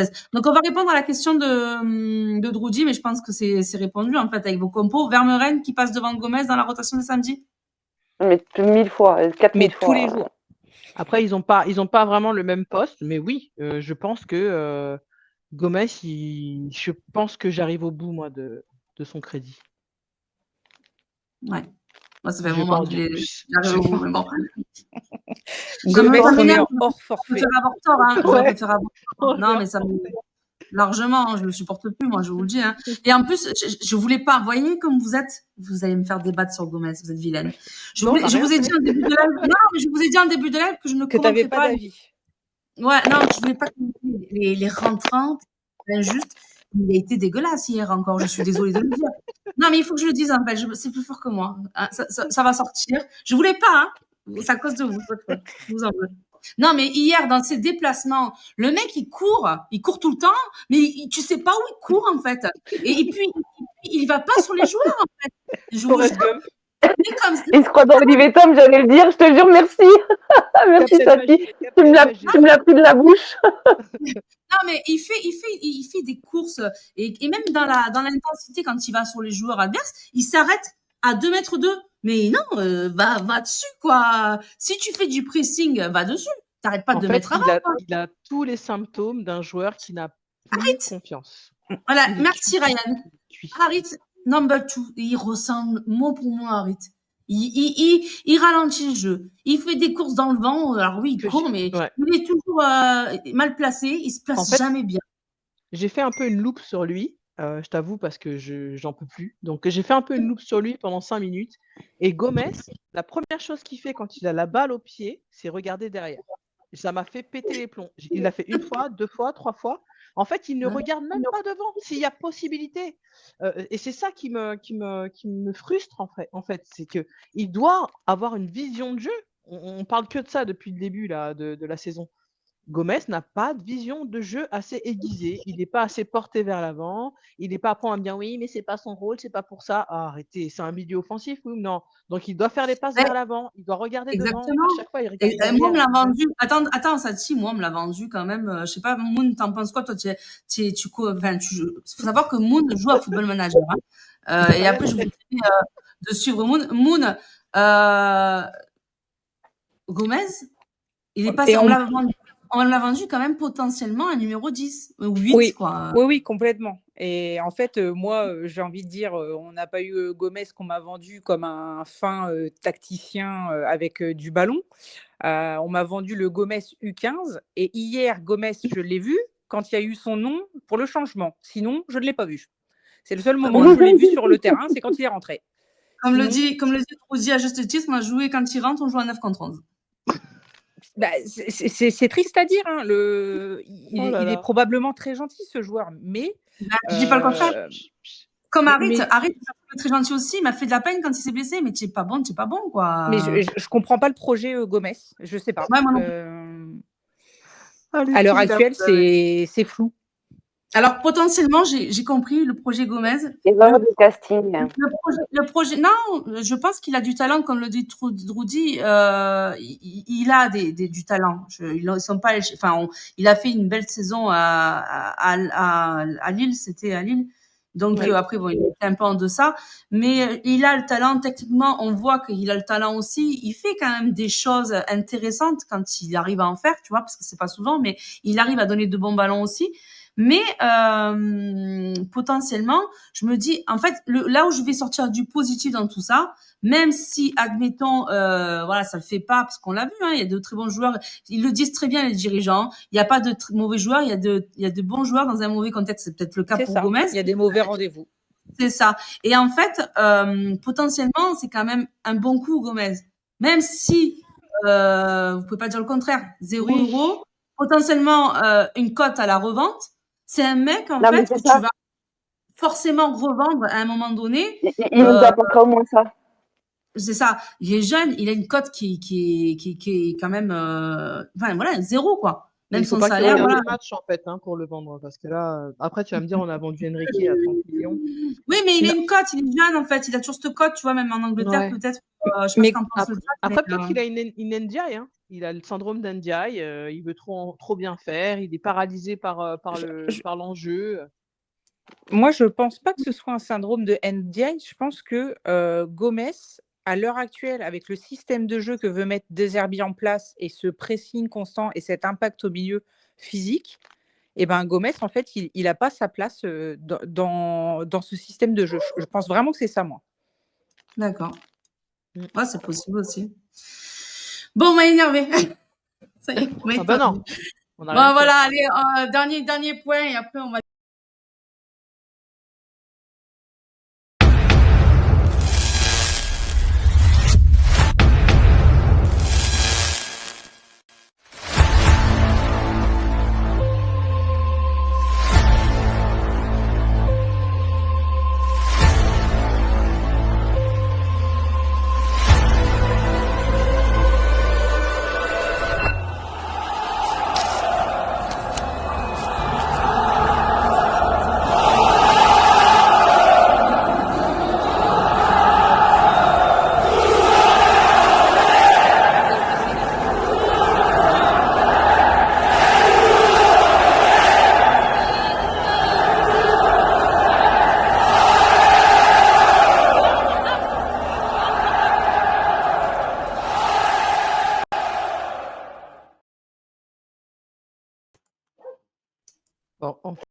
Gomez. Donc, on va répondre à la question de Drudy, mais je pense que c'est répondu, en fait, avec vos compos. Vermeuren qui passe devant Gomez dans la rotation de samedi? Mais 1000 fois, 4000 Mais fois. tous les jours. Après, ils ont pas vraiment le même poste, mais oui, je pense que Gomez, je pense que j'arrive au bout, moi, de son crédit. Ouais. Moi, ça fait un Je vais moment pas en que dire plus. j'arrive au bout, mais bon. Gomez, Ça on est m'énerve, hors je forfait. préfère avoir tort, hein. Ouais. J'aurais préféré avoir tort. On est Non, hors mais ça me... forfait. Largement, hein, je le supporte plus, moi, je vous le dis, hein. Et en plus, je voulais pas, vous voyez comme vous êtes, vous allez me faire débattre sur Gomez, vous êtes vilaine. Je Non, on a vous rien ai dit fait. en début de live, non, mais je vous ai dit en début de live que je ne Que t'avais commenterais pas pas d'avis. ouais, non, je voulais pas commenter les rentrants, injustes. Il a été dégueulasse hier encore, je suis désolée de le dire. Non, mais il faut que je le dise, en fait, c'est plus fort que moi. Hein, ça va sortir. Je voulais pas, hein. C'est à cause de vous, votre faute. Je vous en veux. Non, mais hier, dans ses déplacements, le mec, il court tout le temps, mais tu sais pas où il court, en fait. Et puis, il va pas sur les joueurs, en fait. Je vous Forrest jure, Gump. mais comme ça. Il se croit dans Olivier Tom, j'allais le dire, je te jure, merci. Merci Captain Sophie, Magic, tu Captain me Magic. l'as pris de la bouche. Non, mais il fait des courses et même dans l'intensité quand il va sur les joueurs adverses, il s'arrête à 2 mètres d'eux. Mais non, va dessus, quoi. Si tu fais du pressing, va dessus. T'arrêtes pas de En 2 fait, mètres avant, quoi. il a tous les symptômes d'un joueur qui n'a plus Arrête. confiance. Voilà, Il est merci cuit. Ryan. Cuit. Harit, number 2, il ressemble mot pour mot à Harit. Il ralentit le jeu. Il fait des courses dans le vent. Alors oui, il court, mais Ouais. il est toujours mal placé. Il se place En fait, jamais bien. J'ai fait un peu une loupe sur lui, je t'avoue, parce que j'en peux plus. Donc j'ai fait un peu une loupe sur lui pendant 5 minutes. Et Gomez, la première chose qu'il fait quand il a la balle au pied, c'est regarder derrière. Et ça m'a fait péter les plombs. Il l'a fait 1 fois, 2 fois, 3 fois. En fait, il ne regarde même pas devant s'il y a possibilité. Et c'est ça qui me frustre, en fait. C'est qu'il doit avoir une vision de jeu. On parle que de ça depuis le début là, de la saison. Gomez n'a pas de vision de jeu assez aiguisée. Il n'est pas assez porté vers l'avant. Il n'est pas à point à me dire oui, mais c'est pas son rôle, c'est pas pour ça. Ah, arrêtez, c'est un milieu offensif, oui ou non? Donc il doit faire les passes Ouais. vers l'avant. Il doit regarder devant. Exactement. À chaque fois, il regarde Et derrière. moi, on me l'a vendu. Attends, ça si, moi, on me l'a vendu quand même. Je sais pas, Moon, t'en penses quoi, toi? Faut savoir que Moon joue à Football Manager, hein. Et après, je vous dis de suivre Moon. Moon, Gomez, il est passé, on me l'a vendu quand même potentiellement un numéro 10 ou 8, Oui. quoi. Oui, complètement. Et en fait, moi, j'ai envie de dire, on n'a pas eu Gomez qu'on m'a vendu comme un fin tacticien avec du ballon. On m'a vendu le Gomez U15. Et hier, Gomez, je l'ai vu quand il y a eu son nom pour le changement. Sinon, je ne l'ai pas vu. C'est le seul moment où je l'ai vu sur le terrain, c'est quand il est rentré. Comme le dit Rosie à juste titre, moi, jouer quand il rentre, on joue à 9 contre 11. Bah, c'est triste à dire, hein. Il est probablement très gentil, ce joueur, mais je dis pas le contraire. Comme Harit, mais- très gentil aussi, il m'a fait de la peine quand il s'est blessé, mais tu es pas bon, quoi. mais je comprends pas le projet Gomez, je sais pas. Ouais, moi non plus. À l'heure actuelle, c'est flou. Alors potentiellement, j'ai compris le projet Gomez. Erreur de casting. Le projet, non, je pense qu'il a du talent, comme le dit Drudy. Il a du talent. Ils sont pas, enfin, il a fait une belle saison à Lille, c'était à Lille. Donc après, bon, il était un peu en deçà, mais il a le talent. Techniquement, on voit qu'il a le talent aussi. Il fait quand même des choses intéressantes quand il arrive à en faire, tu vois, parce que c'est pas souvent, mais il arrive à donner de bons ballons aussi. Mais potentiellement, je me dis, en fait, là où je vais sortir du positif dans tout ça, même si, admettons, voilà, ça le fait pas, parce qu'on l'a vu, hein, il y a de très bons joueurs. Ils le disent très bien, les dirigeants. Il n'y a pas de mauvais joueurs, il y a de bons joueurs dans un mauvais contexte. C'est peut-être le cas pour Gomez. Il y a des mauvais rendez-vous. C'est ça. Et en fait, potentiellement, c'est quand même un bon coup, Gomez. Même si vous pouvez pas dire le contraire, 0 €, potentiellement une cote à la revente. C'est un mec, en fait, que tu vas forcément revendre à un moment donné. Il nous apportera au moins ça. C'est ça. Il est jeune, il a une cote qui est quand même, enfin voilà, 0, quoi. Même son salaire, voilà. Il match en fait, hein, pour le vendre, parce que là, après tu vas me dire, on a vendu Enrique à 30 millions. Oui, mais il a une cote, il est jeune en fait, il a toujours cette cote, tu vois, même en Angleterre peut-être. Je sais pas ce qu'en pense le chat. Après peut-être qu'il a une NDI, hein. Il a le syndrome d'Andiaye, il veut trop bien faire, il est paralysé par l'enjeu. Moi, je pense pas que ce soit un syndrome de NDI. Je pense que Gomes, à l'heure actuelle, avec le système de jeu que veut mettre De Zerbi en place et ce pressing constant et cet impact au milieu physique, et ben Gomes, en fait, il a pas sa place dans ce système de jeu. Je pense vraiment que c'est ça, moi. D'accord. Mmh. Ouais, c'est possible aussi. Bon, on m'a énervé. Ça y est, on m'a Ah bah énervé. non, on a Bon, rien fait. voilà, allez, dernier point et après on va Bon,